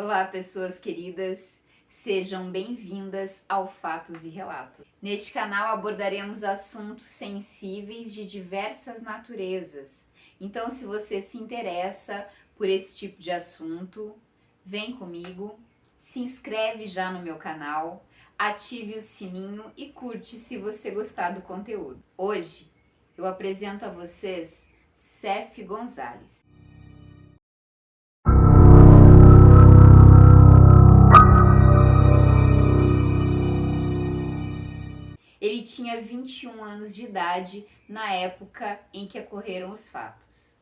Olá, pessoas queridas, sejam bem-vindas ao Fatos e Relatos. Neste canal abordaremos assuntos sensíveis de diversas naturezas. Então, se você se interessa por esse tipo de assunto, vem comigo, se inscreve já no meu canal, ative o sininho e curte se você gostar do conteúdo. Hoje eu apresento a vocês Seth Gonzalez. Ele tinha 21 anos de idade na época em que ocorreram os fatos.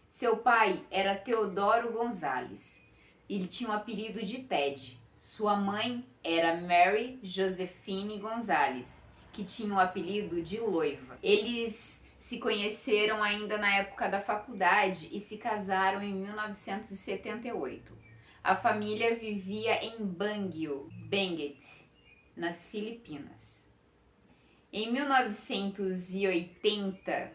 Seu pai era Teodoro Gonzalez. Ele tinha o apelido de Ted. Sua mãe era Mary Josephine Gonzalez, que tinha o apelido de Loiva. Eles se conheceram ainda na época da faculdade e se casaram em 1978. A família vivia em Baguio, Benguet, nas Filipinas. Em 1980,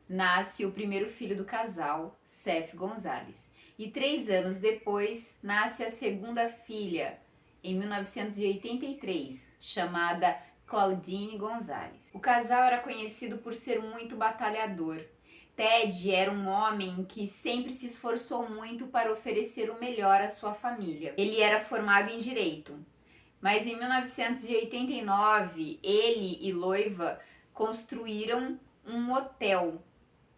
nasce o primeiro filho do casal, Seth Gonzalez, e 3 anos depois nasce a segunda filha, em 1983, chamada Claudine Gonzalez. O casal era conhecido por ser muito batalhador. Ted era um homem que sempre se esforçou muito para oferecer o melhor à sua família. Ele era formado em Direito, mas em 1989, ele e Loiva construíram um hotel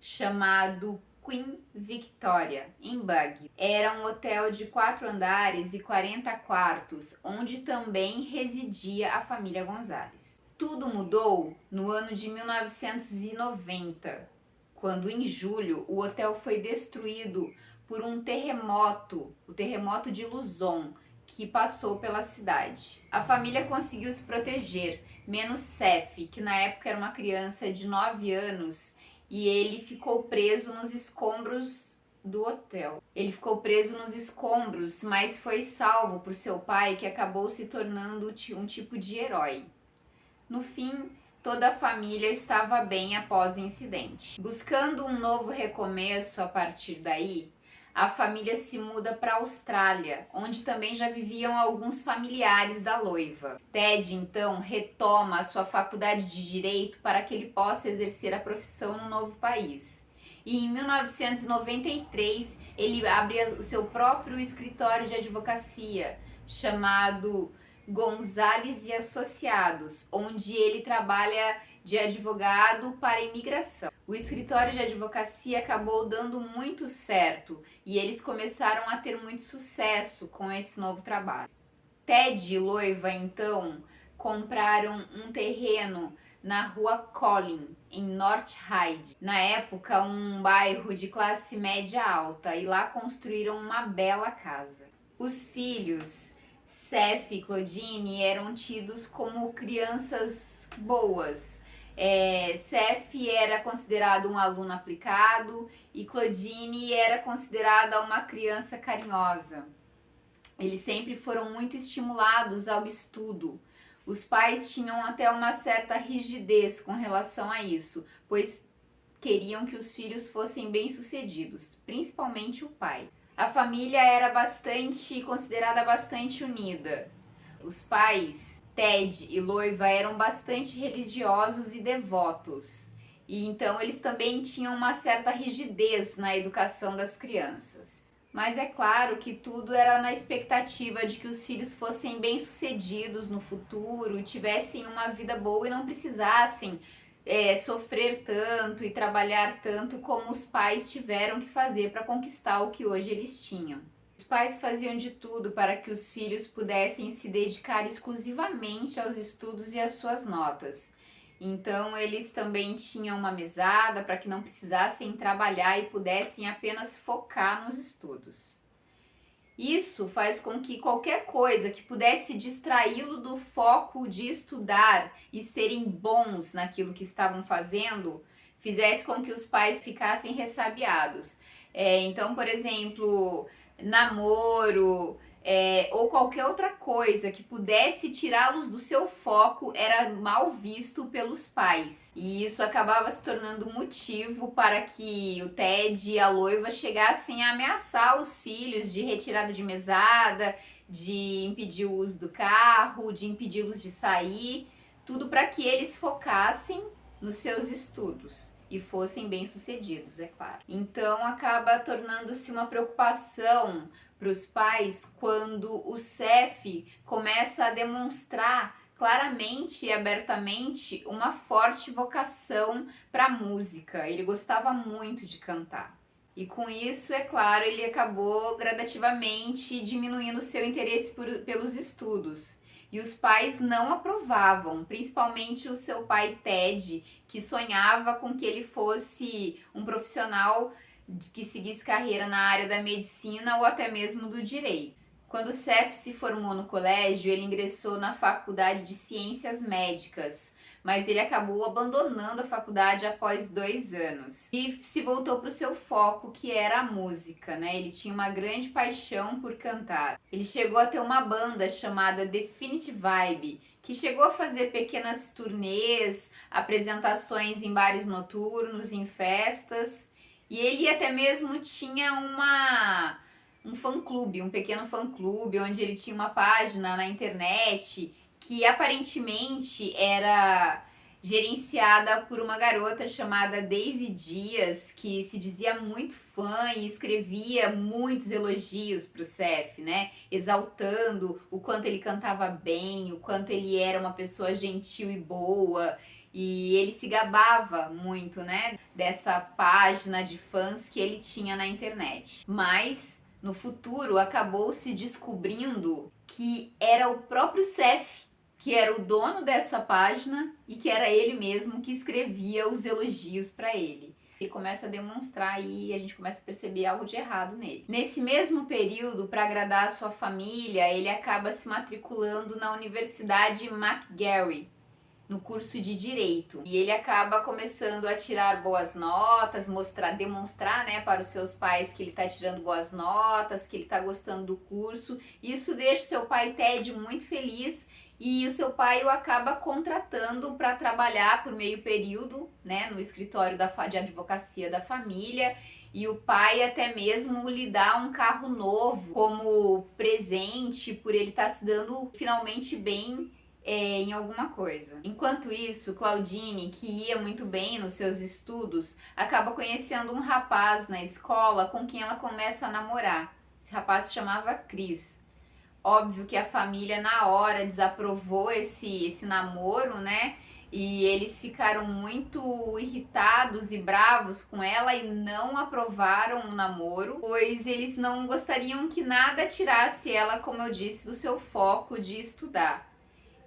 chamado Queen Victoria, em Baguio. Era um hotel de 4 andares e 40 quartos, onde também residia a família Gonzalez. Tudo mudou no ano de 1990, quando em julho o hotel foi destruído por um terremoto, o terremoto de Luzon, que passou pela cidade. A família conseguiu se proteger, menos Seth, que na época era uma criança de 9 anos, e ele ficou preso nos escombros do hotel. Ele ficou preso nos escombros, mas foi salvo por seu pai, que acabou se tornando um tipo de herói. No fim, toda a família estava bem após o incidente. Buscando um novo recomeço a partir daí, a família se muda para a Austrália, onde também já viviam alguns familiares da Loiva. Ted, então, retoma a sua faculdade de Direito para que ele possa exercer a profissão no novo país. E em 1993, ele abre o seu próprio escritório de advocacia, chamado Gonzalez e Associados, onde ele trabalha de advogado para imigração. O escritório de advocacia acabou dando muito certo e eles começaram a ter muito sucesso com esse novo trabalho. Ted e Loiva, então, compraram um terreno na rua Collin, em North Ryde, na época um bairro de classe média alta, e lá construíram uma bela casa. Os filhos Seth e Claudine eram tidos como crianças boas. Seth era considerado um aluno aplicado e Claudine era considerada uma criança carinhosa. Eles sempre foram muito estimulados ao estudo. Os pais tinham até uma certa rigidez com relação a isso, pois queriam que os filhos fossem bem-sucedidos, principalmente o pai. A família era considerada bastante unida. Os pais, Ted e Loiva, eram bastante religiosos e devotos. E então eles também tinham uma certa rigidez na educação das crianças. Mas é claro que tudo era na expectativa de que os filhos fossem bem-sucedidos no futuro, tivessem uma vida boa e não precisassem sofrer tanto e trabalhar tanto como os pais tiveram que fazer para conquistar o que hoje eles tinham. Os pais faziam de tudo para que os filhos pudessem se dedicar exclusivamente aos estudos e às suas notas. Então eles também tinham uma mesada para que não precisassem trabalhar e pudessem apenas focar nos estudos. Isso faz com que qualquer coisa que pudesse distraí-lo do foco de estudar e serem bons naquilo que estavam fazendo, fizesse com que os pais ficassem ressabiados. Então, por exemplo, namoro, ou qualquer outra coisa que pudesse tirá-los do seu foco era mal visto pelos pais. E isso acabava se tornando motivo para que o Ted e a Loiva chegassem a ameaçar os filhos de retirada de mesada, de impedir o uso do carro, de impedi-los de sair, tudo para que eles focassem nos seus estudos e fossem bem-sucedidos, é claro. Então acaba tornando-se uma preocupação para os pais quando o Seth começa a demonstrar claramente e abertamente uma forte vocação para a música. Ele gostava muito de cantar. E com isso, é claro, ele acabou gradativamente diminuindo seu interesse pelos estudos. E os pais não aprovavam, principalmente o seu pai Ted, que sonhava com que ele fosse um profissional que seguisse carreira na área da medicina ou até mesmo do direito. Quando Seth se formou no colégio, ele ingressou na faculdade de ciências médicas, mas ele acabou abandonando a faculdade após 2 anos e se voltou para o seu foco, que era a música, né? Ele tinha uma grande paixão por cantar. Ele chegou a ter uma banda chamada Definitive Vibe, que chegou a fazer pequenas turnês, apresentações em bares noturnos, em festas, e ele até mesmo tinha um fã-clube, um pequeno fã-clube, onde ele tinha uma página na internet que aparentemente era gerenciada por uma garota chamada Daisy Dias, que se dizia muito fã e escrevia muitos elogios para o Seth, né? Exaltando o quanto ele cantava bem, o quanto ele era uma pessoa gentil e boa. E ele se gabava muito, né, dessa página de fãs que ele tinha na internet. Mas no futuro acabou se descobrindo que era o próprio Seth que era o dono dessa página e que era ele mesmo que escrevia os elogios para ele. Ele começa a demonstrar e a gente começa a perceber algo de errado nele. Nesse mesmo período, para agradar a sua família, ele acaba se matriculando na Universidade McGarry, no curso de Direito. E ele acaba começando a tirar boas notas, demonstrar, né, para os seus pais que ele está tirando boas notas, que ele está gostando do curso. Isso deixa o seu pai Ted muito feliz e o seu pai o acaba contratando para trabalhar por meio período, né, no escritório de advocacia da família. E o pai até mesmo lhe dá um carro novo como presente por ele estar se dando finalmente bem em alguma coisa. Enquanto isso, Claudine, que ia muito bem nos seus estudos, acaba conhecendo um rapaz na escola com quem ela começa a namorar. Esse rapaz se chamava Chris. Óbvio que a família na hora desaprovou esse namoro, né? E eles ficaram muito irritados e bravos com ela e não aprovaram o namoro, pois eles não gostariam que nada tirasse ela, como eu disse, do seu foco de estudar.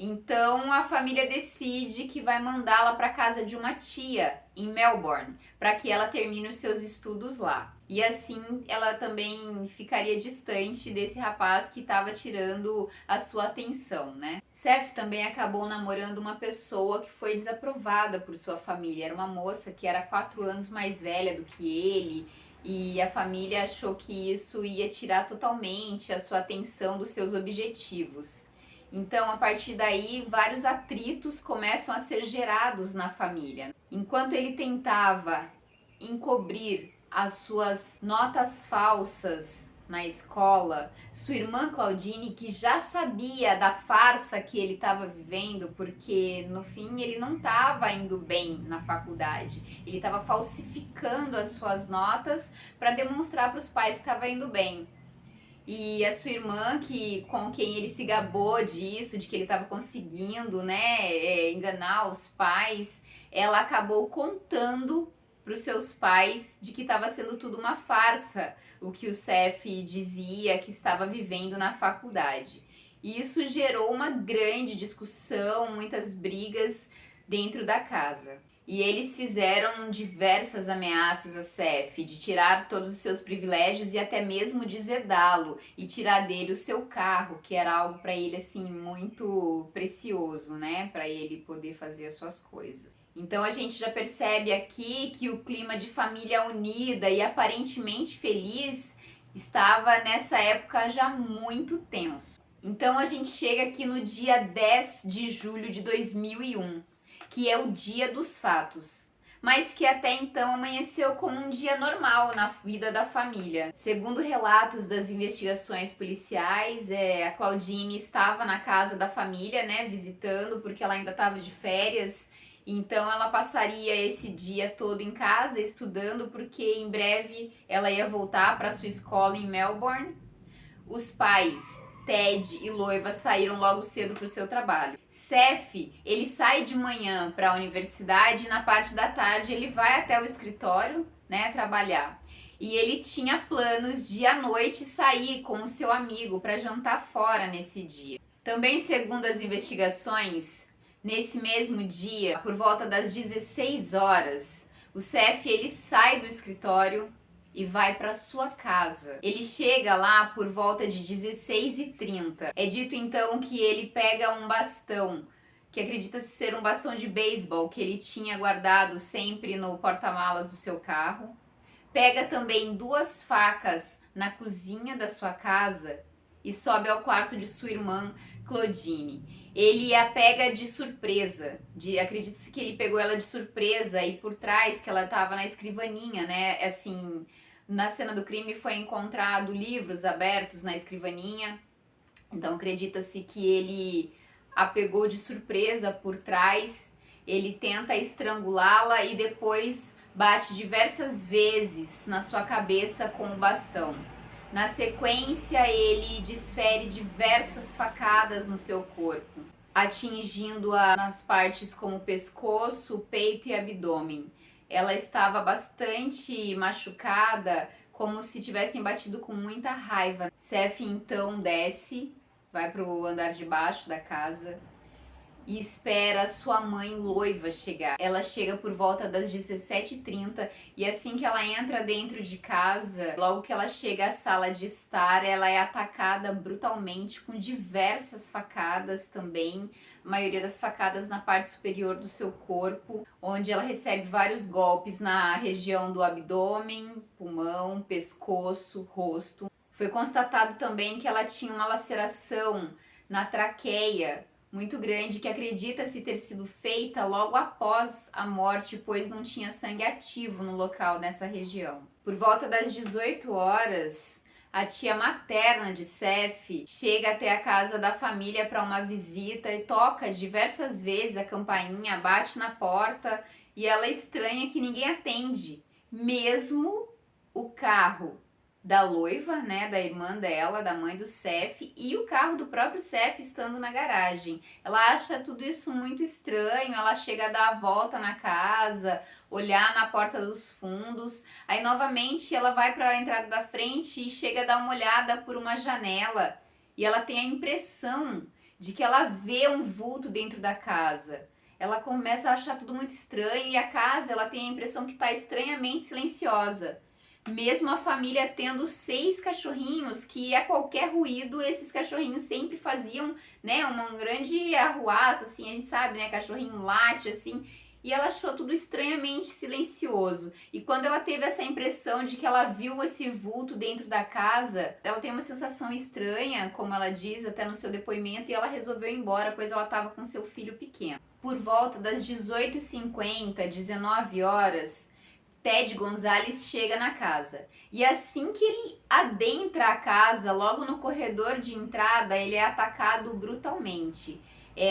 Então a família decide que vai mandá-la para casa de uma tia em Melbourne, para que ela termine os seus estudos lá. E assim ela também ficaria distante desse rapaz que estava tirando a sua atenção, né? Seth também acabou namorando uma pessoa que foi desaprovada por sua família. Era uma moça que era 4 anos mais velha do que ele. E a família achou que isso ia tirar totalmente a sua atenção dos seus objetivos. Então, a partir daí, vários atritos começam a ser gerados na família. Enquanto ele tentava encobrir as suas notas falsas na escola, sua irmã Claudine, que já sabia da farsa que ele estava vivendo, porque no fim ele não estava indo bem na faculdade, ele estava falsificando as suas notas para demonstrar para os pais que estava indo bem. E a sua irmã, com quem ele se gabou disso, de que ele estava conseguindo, né, enganar os pais, ela acabou contando para os seus pais de que estava sendo tudo uma farsa, o que o Seth dizia que estava vivendo na faculdade. E isso gerou uma grande discussão, muitas brigas dentro da casa. E eles fizeram diversas ameaças a Seth de tirar todos os seus privilégios e até mesmo deserdá-lo e tirar dele o seu carro, que era algo para ele assim muito precioso, né, para ele poder fazer as suas coisas. Então a gente já percebe aqui que o clima de família unida e aparentemente feliz estava nessa época já muito tenso. Então a gente chega aqui no dia 10 de julho de 2001, que é o dia dos fatos, mas que até então amanheceu como um dia normal na vida da família. Segundo relatos das investigações policiais, a Claudine estava na casa da família, né, visitando, porque ela ainda estava de férias. Então ela passaria esse dia todo em casa estudando, porque em breve ela ia voltar para sua escola em Melbourne. Os pais, Ted e Loiva, saíram logo cedo para o seu trabalho. Seth, ele sai de manhã para a universidade e na parte da tarde ele vai até o escritório, né, trabalhar. E ele tinha planos de à noite sair com o seu amigo para jantar fora nesse dia. Também segundo as investigações, nesse mesmo dia, por volta das 16 horas, o Seth ele sai do escritório e vai para sua casa. Ele chega lá por volta de 16h30. É dito então que ele pega um bastão, que acredita-se ser um bastão de beisebol que ele tinha guardado sempre no porta-malas do seu carro. Pega também 2 facas na cozinha da sua casa e sobe ao quarto de sua irmã Claudine. Ele a pega de surpresa, acredita-se que ele pegou ela de surpresa e por trás que ela estava na escrivaninha, né? Assim, na cena do crime foi encontrado livros abertos na escrivaninha, então acredita-se que ele a pegou de surpresa por trás, ele tenta estrangulá-la e depois bate diversas vezes na sua cabeça com o bastão. Na sequência, ele desfere diversas facadas no seu corpo, atingindo-a nas partes como o pescoço, peito e abdômen. Ela estava bastante machucada, como se tivessem batido com muita raiva. Seth então desce, vai para o andar de baixo da casa e espera sua mãe Loiva chegar. Ela chega por volta das 17h30 e assim que ela entra dentro de casa, logo que ela chega à sala de estar, ela é atacada brutalmente com diversas facadas também, a maioria das facadas na parte superior do seu corpo, onde ela recebe vários golpes na região do abdômen, pulmão, pescoço, rosto. Foi constatado também que ela tinha uma laceração na traqueia muito grande, que acredita-se ter sido feita logo após a morte, pois não tinha sangue ativo no local nessa região. Por volta das 18 horas, a tia materna de Seth chega até a casa da família para uma visita e toca diversas vezes a campainha, bate na porta e ela estranha que ninguém atende, mesmo o carro da Loiva, né, da irmã dela, da mãe do Seth, e o carro do próprio Seth estando na garagem. Ela acha tudo isso muito estranho, ela chega a dar a volta na casa, olhar na porta dos fundos, aí novamente ela vai para a entrada da frente e chega a dar uma olhada por uma janela, e ela tem a impressão de que ela vê um vulto dentro da casa. Ela começa a achar tudo muito estranho e a casa, ela tem a impressão que está estranhamente silenciosa. Mesmo a família tendo 6 cachorrinhos, que a qualquer ruído esses cachorrinhos sempre faziam, né, uma grande arruaça, assim, a gente sabe, né, cachorrinho late, assim, e ela achou tudo estranhamente silencioso. E quando ela teve essa impressão de que ela viu esse vulto dentro da casa, ela tem uma sensação estranha, como ela diz até no seu depoimento, e ela resolveu ir embora, pois ela estava com seu filho pequeno. Por volta das 18h50, 19 horas, Ted Gonzalez chega na casa e assim que ele adentra a casa, logo no corredor de entrada, ele é atacado brutalmente.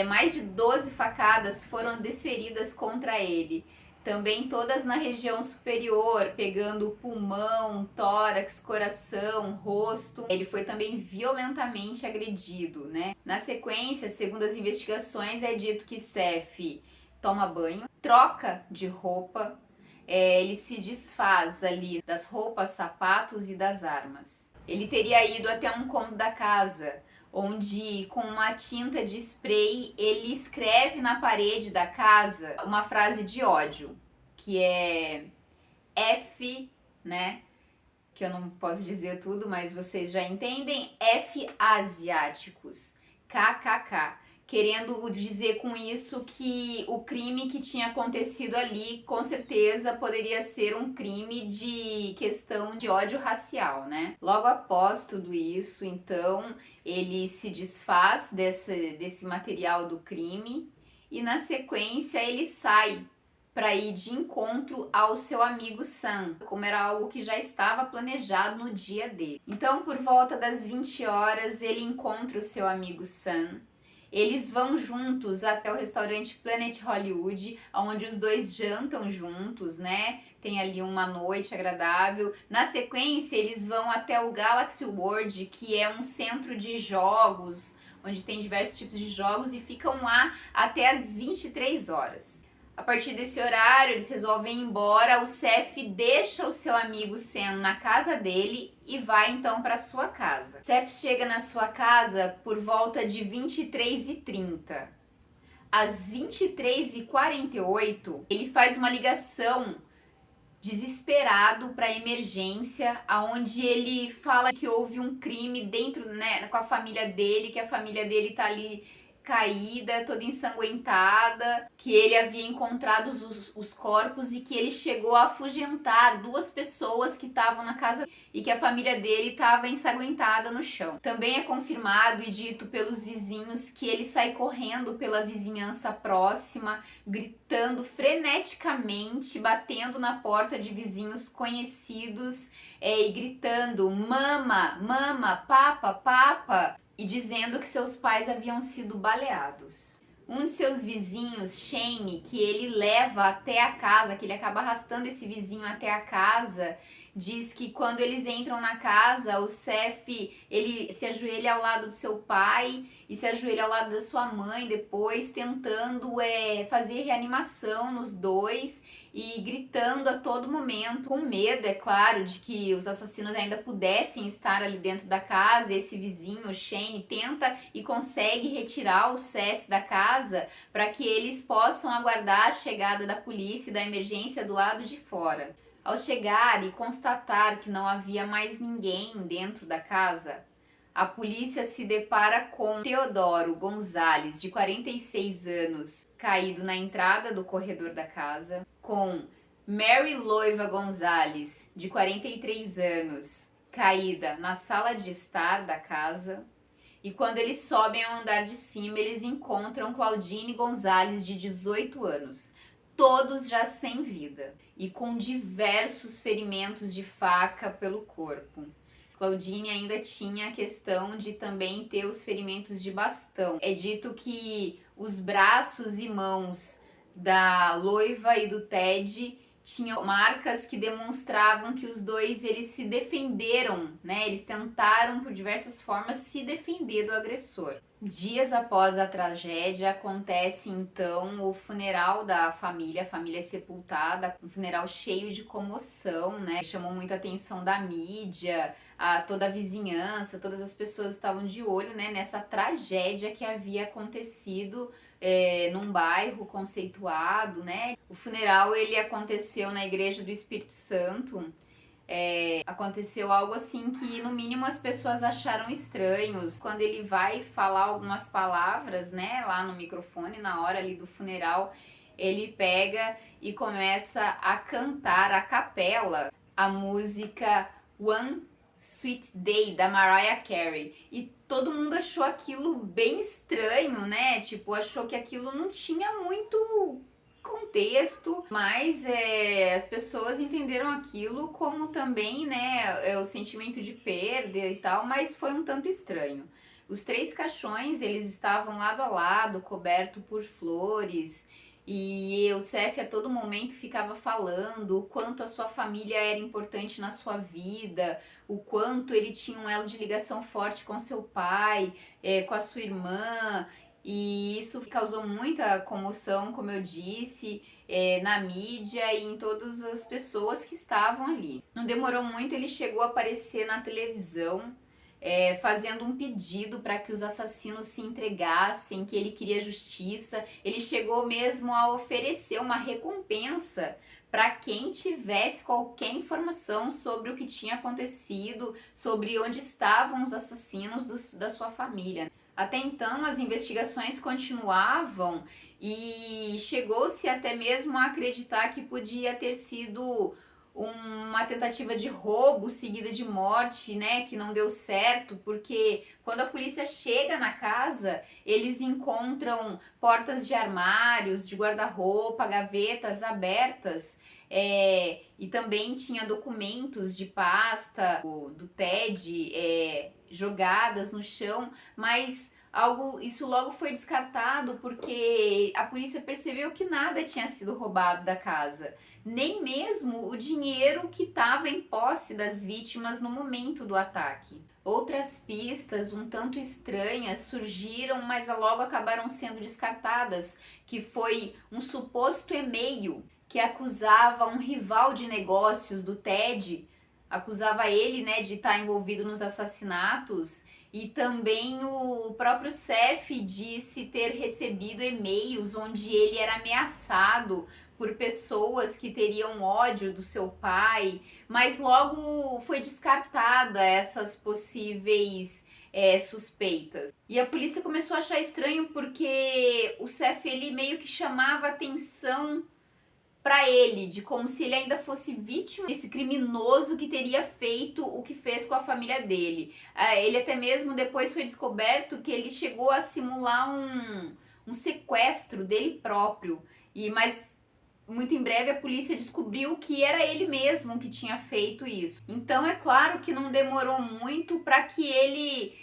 Mais de 12 facadas foram desferidas contra ele, também todas na região superior, pegando pulmão, tórax, coração, rosto. Ele foi também violentamente agredido, né? Na sequência, segundo as investigações, é dito que Seth toma banho, troca de roupa, ele se desfaz ali das roupas, sapatos e das armas. Ele teria ido até um cômodo da casa, onde com uma tinta de spray ele escreve na parede da casa uma frase de ódio, que é F, né? Que eu não posso dizer tudo, mas vocês já entendem. F asiáticos, KKK. querendo dizer com isso que o crime que tinha acontecido ali, com certeza, poderia ser um crime de questão de ódio racial, né? Logo após tudo isso, então, ele se desfaz desse material do crime e, na sequência, ele sai para ir de encontro ao seu amigo Sam, como era algo que já estava planejado no dia dele. Então, por volta das 20 horas, ele encontra o seu amigo Sam. Eles vão juntos até o restaurante Planet Hollywood, onde os dois jantam juntos, né? Tem ali uma noite agradável. Na sequência, eles vão até o Galaxy World, que é um centro de jogos, onde tem diversos tipos de jogos, e ficam lá até as 23 horas. A partir desse horário, eles resolvem ir embora. O Seth deixa o seu amigo Sam na casa dele e vai então para sua casa. Seth chega na sua casa por volta de 23h30. Às 23h48, ele faz uma ligação desesperado para a emergência, aonde ele fala que houve um crime dentro, né, com a família dele, que a família dele tá ali caída, toda ensanguentada, que ele havia encontrado os corpos e que ele chegou a afugentar 2 pessoas que estavam na casa e que a família dele estava ensanguentada no chão. Também é confirmado e dito pelos vizinhos que ele sai correndo pela vizinhança próxima, gritando freneticamente, batendo na porta de vizinhos conhecidos e gritando: mama, mama, papa, papa, e dizendo que seus pais haviam sido baleados. Um de seus vizinhos, Shane, que ele leva até a casa, que ele acaba arrastando esse vizinho até a casa, diz que quando eles entram na casa, o Seth, ele se ajoelha ao lado do seu pai e se ajoelha ao lado da sua mãe depois, tentando fazer reanimação nos dois e gritando a todo momento, com medo, é claro, de que os assassinos ainda pudessem estar ali dentro da casa. Esse vizinho, o Shane, tenta e consegue retirar o Seth da casa para que eles possam aguardar a chegada da polícia e da emergência do lado de fora. Ao chegar e constatar que não havia mais ninguém dentro da casa, a polícia se depara com Teodoro Gonzalez, de 46 anos, caído na entrada do corredor da casa, com Mary Loiva Gonzalez, de 43 anos, caída na sala de estar da casa. E quando eles sobem ao andar de cima, eles encontram Claudine Gonzalez, de 18 anos, todos já sem vida e com diversos ferimentos de faca pelo corpo. Claudine ainda tinha a questão de também ter os ferimentos de bastão. É dito que os braços e mãos da Loiva e do Ted tinham marcas que demonstravam que os dois eles se defenderam, né? Eles tentaram por diversas formas se defender do agressor. Dias após a tragédia, acontece então o funeral da família, a família é sepultada, um funeral cheio de comoção, né? Chamou muita atenção da mídia, toda a vizinhança, todas as pessoas estavam de olho, né, nessa tragédia que havia acontecido num bairro conceituado, né? O funeral ele aconteceu na Igreja do Espírito Santo. Aconteceu algo assim que no mínimo as pessoas acharam estranhos. Quando ele vai falar algumas palavras, né, lá no microfone, na hora ali do funeral, ele pega e começa a cantar a capela a música One Sweet Day, da Mariah Carey. E todo mundo achou aquilo bem estranho, né? Tipo, achou que aquilo não tinha muito contexto, mas as pessoas entenderam aquilo como também, né, o sentimento de perda e tal, mas foi um tanto estranho. Os 3 caixões, eles estavam lado a lado, coberto por flores, e o Seth a todo momento ficava falando o quanto a sua família era importante na sua vida, o quanto ele tinha um elo de ligação forte com seu pai, com a sua irmã. E isso causou muita comoção, como eu disse, na mídia e em todas as pessoas que estavam ali. Não demorou muito, ele chegou a aparecer na televisão, fazendo um pedido para que os assassinos se entregassem, que ele queria justiça. Ele chegou mesmo a oferecer uma recompensa para quem tivesse qualquer informação sobre o que tinha acontecido, sobre onde estavam os assassinos da sua família. Até então, as investigações continuavam e chegou-se até mesmo a acreditar que podia ter sido uma tentativa de roubo seguida de morte, né, que não deu certo, porque quando a polícia chega na casa, eles encontram portas de armários, de guarda-roupa, gavetas abertas, e também tinha documentos de pasta do Ted jogadas no chão, mas isso logo foi descartado porque a polícia percebeu que nada tinha sido roubado da casa, nem mesmo o dinheiro que estava em posse das vítimas no momento do ataque. Outras pistas um tanto estranhas surgiram, mas logo acabaram sendo descartadas, que foi um suposto e-mail que acusava um rival de negócios do Ted, acusava ele, né, de estar envolvido nos assassinatos, e também o próprio Seth disse ter recebido e-mails onde ele era ameaçado por pessoas que teriam ódio do seu pai, mas logo foi descartada essas possíveis suspeitas. E a polícia começou a achar estranho porque o Seth, ele meio que chamava atenção para ele, de como se ele ainda fosse vítima desse criminoso que teria feito o que fez com a família dele. Ele até mesmo depois foi descoberto que ele chegou a simular um sequestro dele próprio, mas muito em breve a polícia descobriu que era ele mesmo que tinha feito isso. Então é claro que não demorou muito para que ele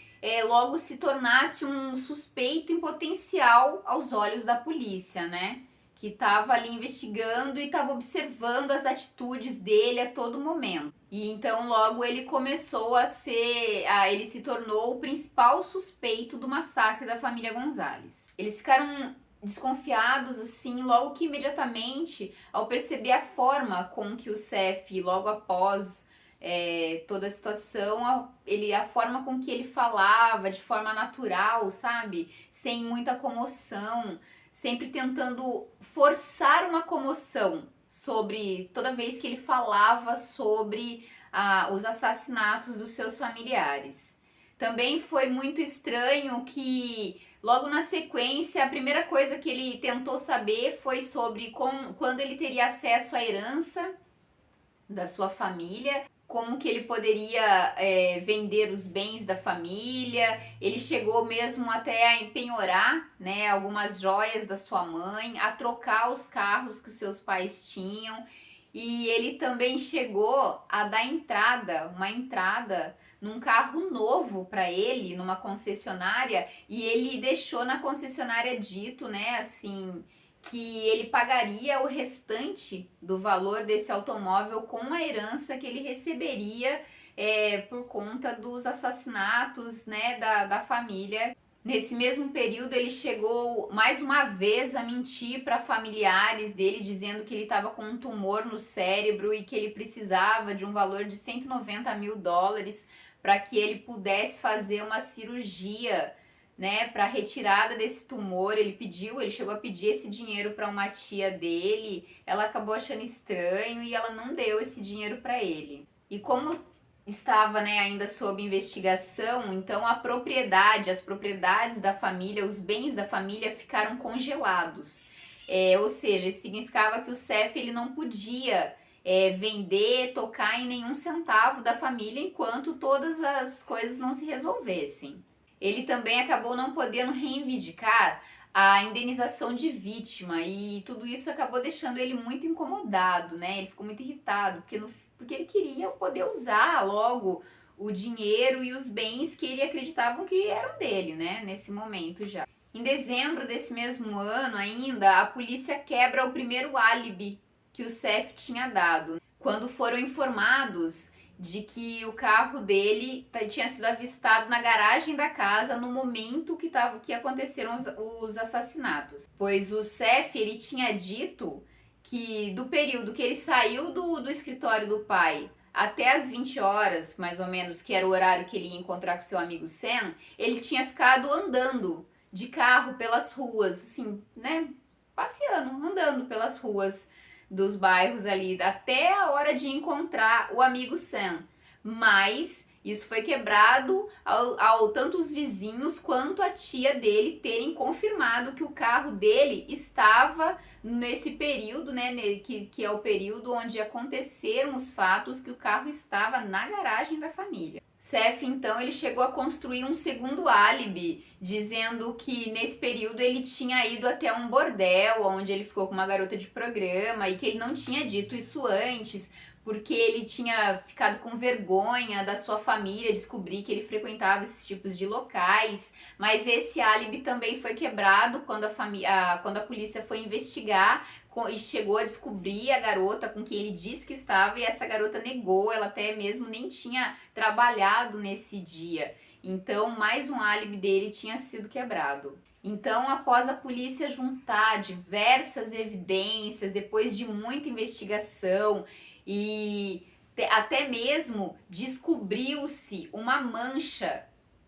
logo se tornasse um suspeito em potencial aos olhos da polícia, né? Que estava ali investigando e estava observando as atitudes dele a todo momento. E então logo ele começou ele se tornou o principal suspeito do massacre da família Gonzalez. Eles ficaram desconfiados assim logo que imediatamente ao perceber a forma com que o Seth, logo após toda a situação, a forma com que ele falava de forma natural, sabe? Sem muita comoção, sempre tentando forçar uma comoção sobre toda vez que ele falava sobre os assassinatos dos seus familiares. Também foi muito estranho que logo na sequência a primeira coisa que ele tentou saber foi sobre quando ele teria acesso à herança da sua família, como que ele poderia vender os bens da família. Ele chegou mesmo até a empenhorar, né, algumas joias da sua mãe, a trocar os carros que os seus pais tinham, e ele também chegou a dar uma entrada num carro novo para ele, numa concessionária, e ele deixou na concessionária dito, né, assim, que ele pagaria o restante do valor desse automóvel com a herança que ele receberia por conta dos assassinatos, né, da família. Nesse mesmo período, ele chegou mais uma vez a mentir para familiares dele, dizendo que ele estava com um tumor no cérebro e que ele precisava de um valor de $190 mil para que ele pudesse fazer uma cirurgia, né, para retirada desse tumor. Ele chegou a pedir esse dinheiro para uma tia dele. Ela acabou achando estranho e ela não deu esse dinheiro para ele. E como estava, né, ainda sob investigação, então as propriedades da família, os bens da família ficaram congelados. Ou seja, isso significava que o Seth, ele não podia vender, tocar em nenhum centavo da família enquanto todas as coisas não se resolvessem. Ele também acabou não podendo reivindicar a indenização de vítima, e tudo isso acabou deixando ele muito incomodado, né? Ele ficou muito irritado, porque ele queria poder usar logo o dinheiro e os bens que ele acreditavam que eram dele, né? Nesse momento já. Em dezembro desse mesmo ano ainda, a polícia quebra o primeiro álibi que o Seth tinha dado, quando foram informados de que o carro dele tinha sido avistado na garagem da casa no momento que aconteceram os assassinatos. Pois o Seth, ele tinha dito que do período que ele saiu do escritório do pai até as 20 horas, mais ou menos, que era o horário que ele ia encontrar com seu amigo Sam, ele tinha ficado andando de carro pelas ruas, assim, né, passeando, andando pelas ruas dos bairros ali até a hora de encontrar o amigo Sam. Mas isso foi quebrado ao tanto os vizinhos quanto a tia dele terem confirmado que o carro dele estava nesse período, né, que é o período onde aconteceram os fatos, que o carro estava na garagem da família. Seth, então, ele chegou a construir um segundo álibi, dizendo que nesse período ele tinha ido até um bordel, onde ele ficou com uma garota de programa, e que ele não tinha dito isso antes, porque ele tinha ficado com vergonha da sua família descobrir que ele frequentava esses tipos de locais. Mas esse álibi também foi quebrado quando a polícia foi investigar e chegou a descobrir a garota com quem ele disse que estava, e essa garota negou, ela até mesmo nem tinha trabalhado nesse dia. Então, mais um álibi dele tinha sido quebrado. Então, após a polícia juntar diversas evidências, depois de muita investigação e até mesmo descobriu-se uma mancha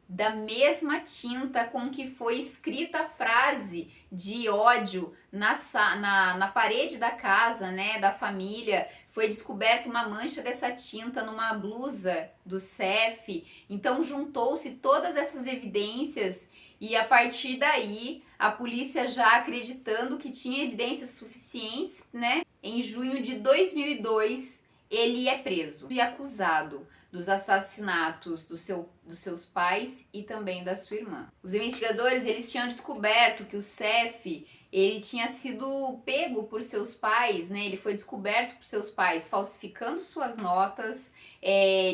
da mesma tinta com que foi escrita a frase de ódio na parede da casa, né, da família. Foi descoberta uma mancha dessa tinta numa blusa do Seth. Então juntou-se todas essas evidências e a partir daí a polícia, já acreditando que tinha evidências suficientes, né, em junho de 2002 ele é preso e acusado dos assassinatos dos seus pais e também da sua irmã. Os investigadores, eles tinham descoberto que o Seth, ele tinha sido pego por seus pais, né? Ele foi descoberto por seus pais falsificando suas notas,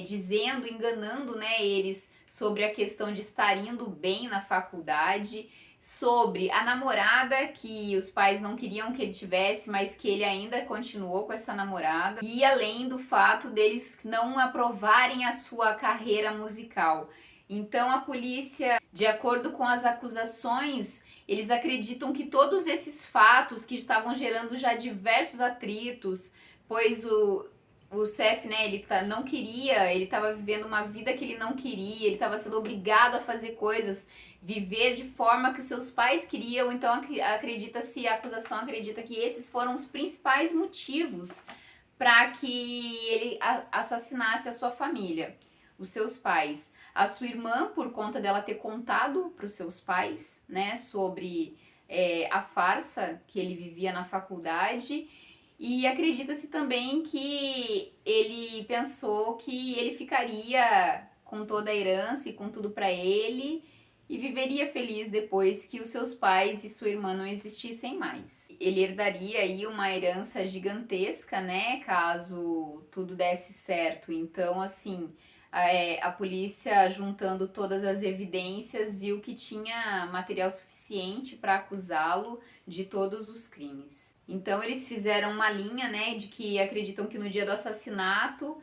dizendo, enganando, né, eles sobre a questão de estar indo bem na faculdade, sobre a namorada que os pais não queriam que ele tivesse, mas que ele ainda continuou com essa namorada, e além do fato deles não aprovarem a sua carreira musical. Então a polícia, de acordo com as acusações, eles acreditam que todos esses fatos que estavam gerando já diversos atritos, pois o Seth, né, ele não queria, ele estava vivendo uma vida que ele não queria, ele estava sendo obrigado a fazer coisas, viver de forma que os seus pais queriam. Então acredita-se, a acusação acredita que esses foram os principais motivos para que ele assassinasse a sua família, os seus pais. A sua irmã, por conta dela ter contado para os seus pais, né, sobre a farsa que ele vivia na faculdade. E acredita-se também que ele pensou que ele ficaria com toda a herança e com tudo para ele e viveria feliz depois que os seus pais e sua irmã não existissem mais. Ele herdaria aí uma herança gigantesca, né, caso tudo desse certo. Então, assim, a polícia, juntando todas as evidências, viu que tinha material suficiente para acusá-lo de todos os crimes. Então eles fizeram uma linha, né, de que acreditam que no dia do assassinato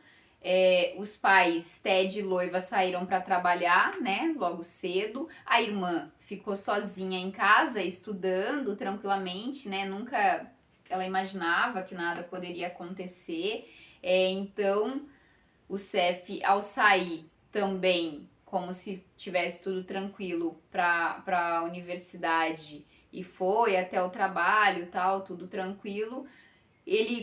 os pais, Ted e Loiva, saíram para trabalhar, né, logo cedo. A irmã ficou sozinha em casa, estudando tranquilamente, né, nunca ela imaginava que nada poderia acontecer. Então o Seth, ao sair também, como se tivesse tudo tranquilo para a universidade, e foi até o trabalho, tal, tudo tranquilo.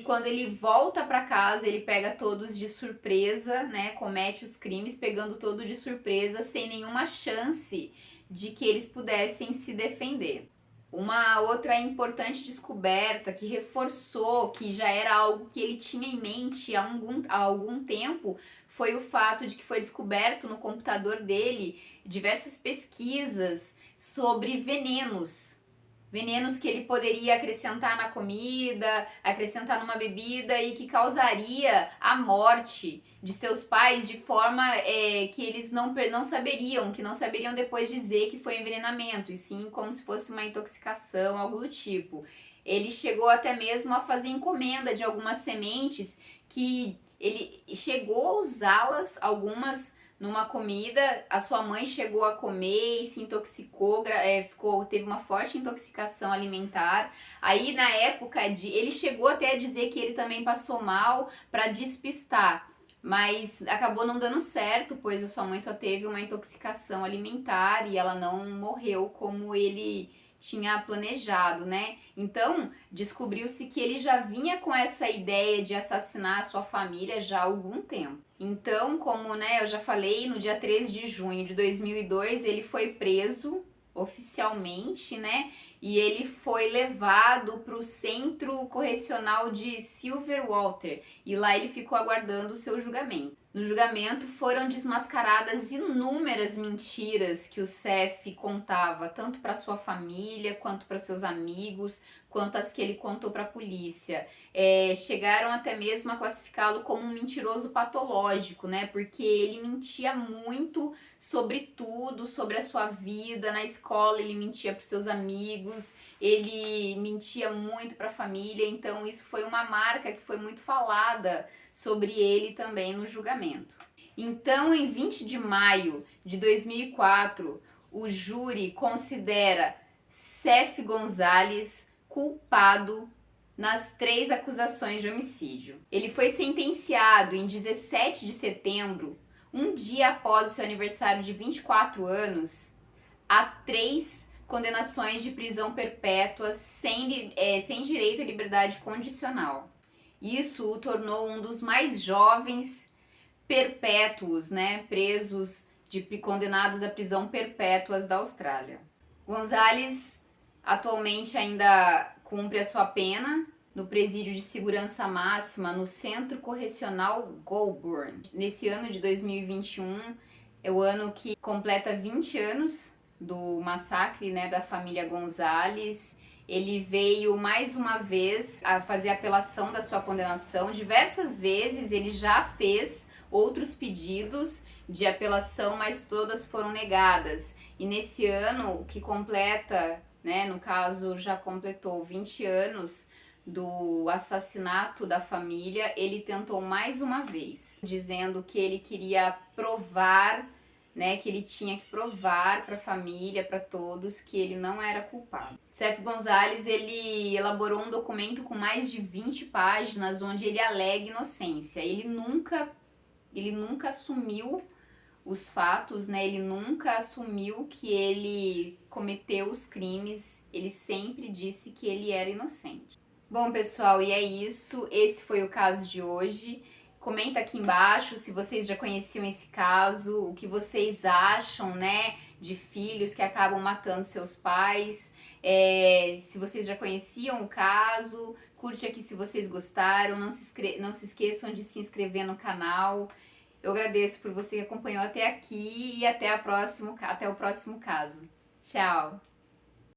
Quando ele volta para casa, ele pega todos de surpresa, né? Comete os crimes pegando todos de surpresa, sem nenhuma chance de que eles pudessem se defender. Uma outra importante descoberta que reforçou que já era algo que ele tinha em mente há algum tempo foi o fato de que foi descoberto no computador dele diversas pesquisas sobre venenos que ele poderia acrescentar na comida, acrescentar numa bebida e que causaria a morte de seus pais de forma que eles não saberiam, que não saberiam depois dizer que foi envenenamento, e sim como se fosse uma intoxicação, algo do tipo. Ele chegou até mesmo a fazer encomenda de algumas sementes que ele chegou a usá-las, algumas numa comida, a sua mãe chegou a comer e se intoxicou, teve uma forte intoxicação alimentar. Aí na época ele chegou até a dizer que ele também passou mal para despistar, mas acabou não dando certo, pois a sua mãe só teve uma intoxicação alimentar e ela não morreu como ele tinha planejado, né? Então, descobriu-se que ele já vinha com essa ideia de assassinar a sua família já há algum tempo. Então, como, né, eu já falei, no dia 13 de junho de 2002, ele foi preso oficialmente, né? E ele foi levado para o Centro Correcional de Silverwater e lá ele ficou aguardando o seu julgamento. No julgamento foram desmascaradas inúmeras mentiras que o Seth contava, tanto para sua família, quanto para seus amigos, quanto as que ele contou para a polícia. Chegaram até mesmo a classificá-lo como um mentiroso patológico, né? Porque ele mentia muito sobre tudo, sobre a sua vida. Na escola ele mentia para seus amigos, ele mentia muito para a família, então isso foi uma marca que foi muito falada sobre ele também no julgamento. Então, em 20 de maio de 2004, o júri considera Seth Gonzalez culpado nas 3 acusações de homicídio. Ele foi sentenciado em 17 de setembro, um dia após o seu aniversário de 24 anos, a 3 condenações de prisão perpétua sem direito à liberdade condicional. Isso o tornou um dos mais jovens perpétuos, né, condenados à prisão perpétuas da Austrália. Gonzalez atualmente ainda cumpre a sua pena no presídio de segurança máxima no Centro Correcional Goulburn. Nesse ano de 2021 é o ano que completa 20 anos do massacre, né, da família Gonzalez. Ele veio mais uma vez a fazer apelação da sua condenação. Diversas vezes ele já fez outros pedidos de apelação, mas todas foram negadas. E nesse ano que completa, né, no caso já completou 20 anos do assassinato da família, ele tentou mais uma vez, dizendo que ele queria provar, né, que ele tinha que provar para a família, para todos, que ele não era culpado. Seth Gonzalez, ele elaborou um documento com mais de 20 páginas onde ele alega inocência. Ele nunca assumiu os fatos, né? Ele nunca assumiu que ele cometeu os crimes. Ele sempre disse que ele era inocente. Bom, pessoal, e é isso. Esse foi o caso de hoje. Comenta aqui embaixo se vocês já conheciam esse caso, o que vocês acham, né, de filhos que acabam matando seus pais. Se vocês já conheciam o caso, curte aqui se vocês gostaram, não se esqueçam de se inscrever no canal. Eu agradeço por você que acompanhou até aqui e até o próximo caso. Tchau!